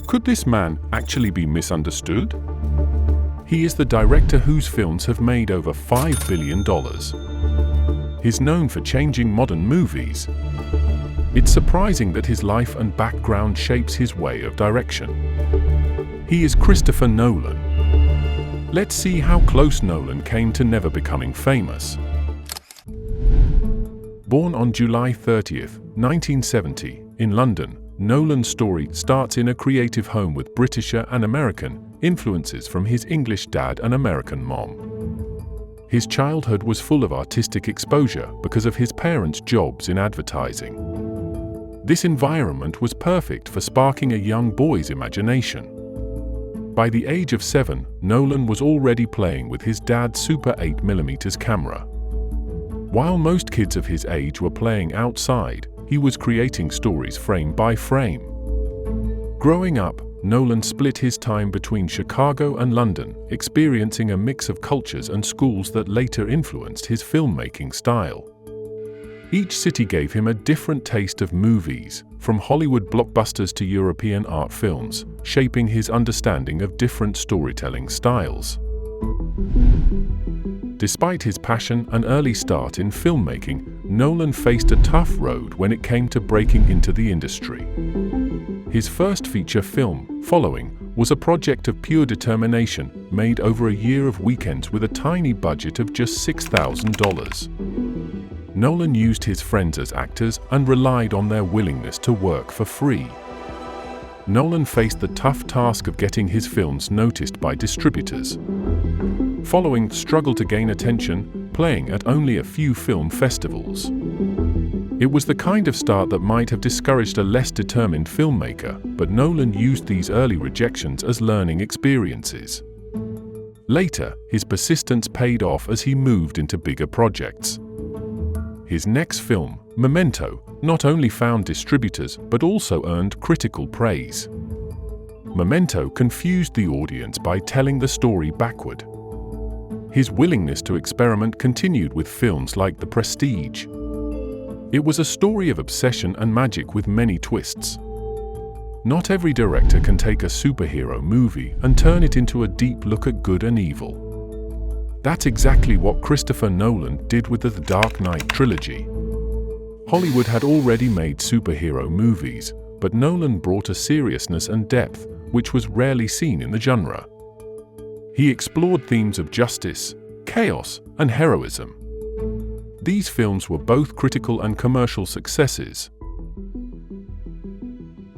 Could this man actually be misunderstood? He is the director whose films have made over $5 billion. He's known for changing modern movies. It's surprising that his life and background shapes his way of direction. He is Christopher Nolan. Let's see how close Nolan came to never becoming famous. Born on July 30th, 1970, in London, Nolan's story starts in a creative home with British and American influences from his English dad and American mom. His childhood was full of artistic exposure because of his parents' jobs in advertising. This environment was perfect for sparking a young boy's imagination. By the age of 7, Nolan was already playing with his dad's Super 8mm camera. While most kids of his age were playing outside, he was creating stories frame by frame. Growing up, Nolan split his time between Chicago and London, experiencing a mix of cultures and schools that later influenced his filmmaking style. Each city gave him a different taste of movies, from Hollywood blockbusters to European art films, shaping his understanding of different storytelling styles. Despite his passion and early start in filmmaking, Nolan faced a tough road when it came to breaking into the industry. His first feature film, Following, was a project of pure determination, made over a year of weekends with a tiny budget of just $6,000. Nolan used his friends as actors and relied on their willingness to work for free. Nolan faced the tough task of getting his films noticed by distributors. Following struggled to gain attention, playing at only a few film festivals. It was the kind of start that might have discouraged a less determined filmmaker, but Nolan used these early rejections as learning experiences. Later, his persistence paid off as he moved into bigger projects. His next film, Memento, not only found distributors but also earned critical praise. Memento confused the audience by telling the story backward. His willingness to experiment continued with films like The Prestige. It was a story of obsession and magic with many twists. Not every director can take a superhero movie and turn it into a deep look at good and evil. That's exactly what Christopher Nolan did with the Dark Knight trilogy. Hollywood had already made superhero movies, but Nolan brought a seriousness and depth which was rarely seen in the genre. He explored themes of justice, chaos, and heroism. These films were both critical and commercial successes.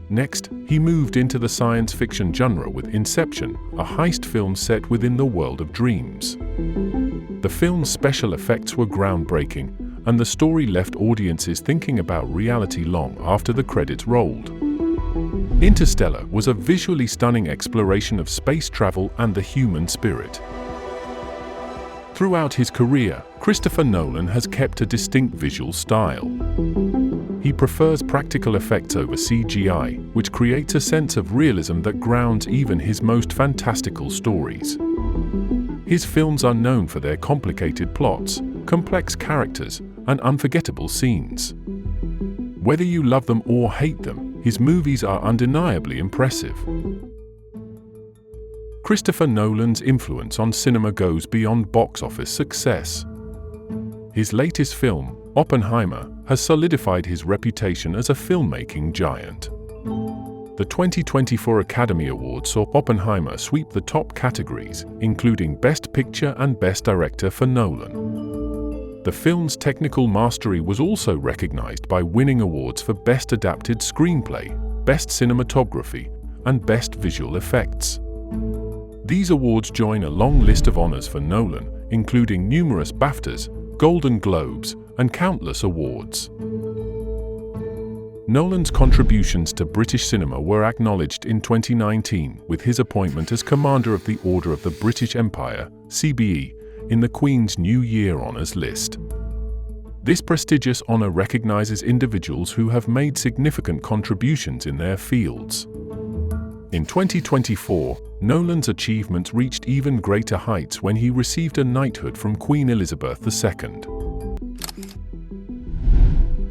Next, he moved into the science fiction genre with Inception, a heist film set within the world of dreams. The film's special effects were groundbreaking, and the story left audiences thinking about reality long after the credits rolled. Interstellar was a visually stunning exploration of space travel and the human spirit. Throughout his career, Christopher Nolan has kept a distinct visual style. He prefers practical effects over CGI, which creates a sense of realism that grounds even his most fantastical stories. His films are known for their complicated plots, complex characters, and unforgettable scenes. Whether you love them or hate them, his movies are undeniably impressive. Christopher Nolan's influence on cinema goes beyond box office success. His latest film, Oppenheimer, has solidified his reputation as a filmmaking giant. The 2024 Academy Awards saw Oppenheimer sweep the top categories, including Best Picture and Best Director for Nolan. The film's technical mastery was also recognized by winning awards for Best Adapted Screenplay, Best Cinematography, and Best Visual Effects. These awards join a long list of honors for Nolan, including numerous BAFTAs, Golden Globes, and countless awards. Nolan's contributions to British cinema were acknowledged in 2019 with his appointment as Commander of the Order of the British Empire, CBE, in the Queen's New Year Honours list. This prestigious honour recognises individuals who have made significant contributions in their fields. In 2024, Nolan's achievements reached even greater heights when he received a knighthood from Queen Elizabeth II.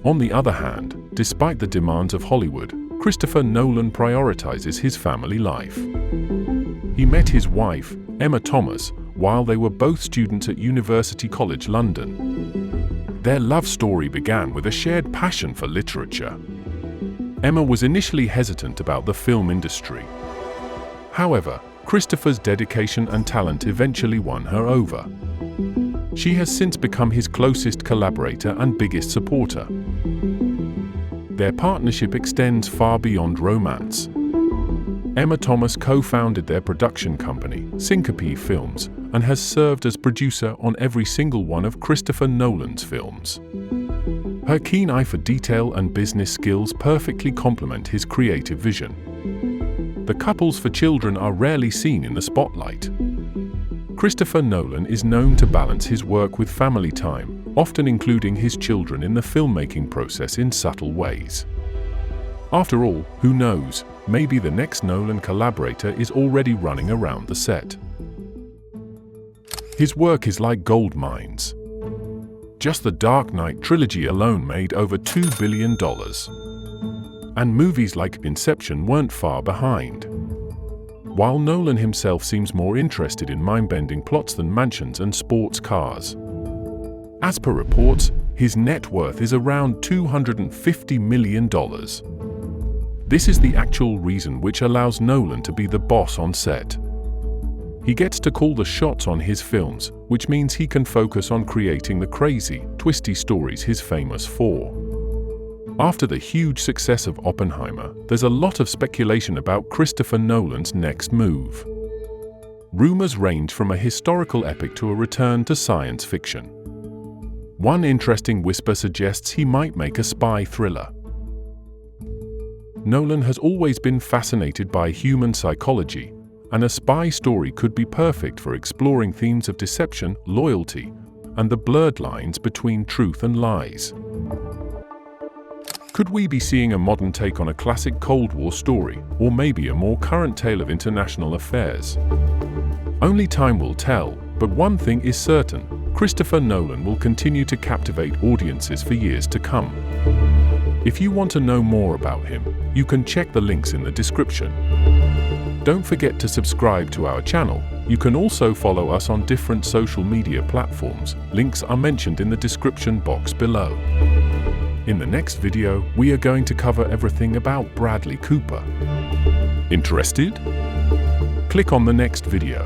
On the other hand, despite the demands of Hollywood, Christopher Nolan prioritizes his family life. He met his wife, Emma Thomas, while they were both students at University College London. Their love story began with a shared passion for literature. Emma was initially hesitant about the film industry. However, Christopher's dedication and talent eventually won her over. She has since become his closest collaborator and biggest supporter. Their partnership extends far beyond romance. Emma Thomas co-founded their production company, Syncope Films, and has served as producer on every single one of Christopher Nolan's films. Her keen eye for detail and business skills perfectly complement his creative vision. The couples for children are rarely seen in the spotlight. Christopher Nolan is known to balance his work with family time, often including his children in the filmmaking process in subtle ways. After all, who knows, maybe the next Nolan collaborator is already running around the set. His work is like gold mines. Just the Dark Knight trilogy alone made over $2 billion. And movies like Inception weren't far behind. While Nolan himself seems more interested in mind-bending plots than mansions and sports cars. As per reports, his net worth is around $250 million. This is the actual reason which allows Nolan to be the boss on set. He gets to call the shots on his films, which means he can focus on creating the crazy, twisty stories he's famous for. After the huge success of Oppenheimer, there's a lot of speculation about Christopher Nolan's next move. Rumors range from a historical epic to a return to science fiction. One interesting whisper suggests he might make a spy thriller. Nolan has always been fascinated by human psychology, and a spy story could be perfect for exploring themes of deception, loyalty, and the blurred lines between truth and lies. Could we be seeing a modern take on a classic Cold War story, or maybe a more current tale of international affairs? Only time will tell, but one thing is certain: Christopher Nolan will continue to captivate audiences for years to come. If you want to know more about him, you can check the links in the description. Don't forget to subscribe to our channel. You can also follow us on different social media platforms. Links are mentioned in the description box below. In the next video, we are going to cover everything about Bradley Cooper. Interested? Click on the next video.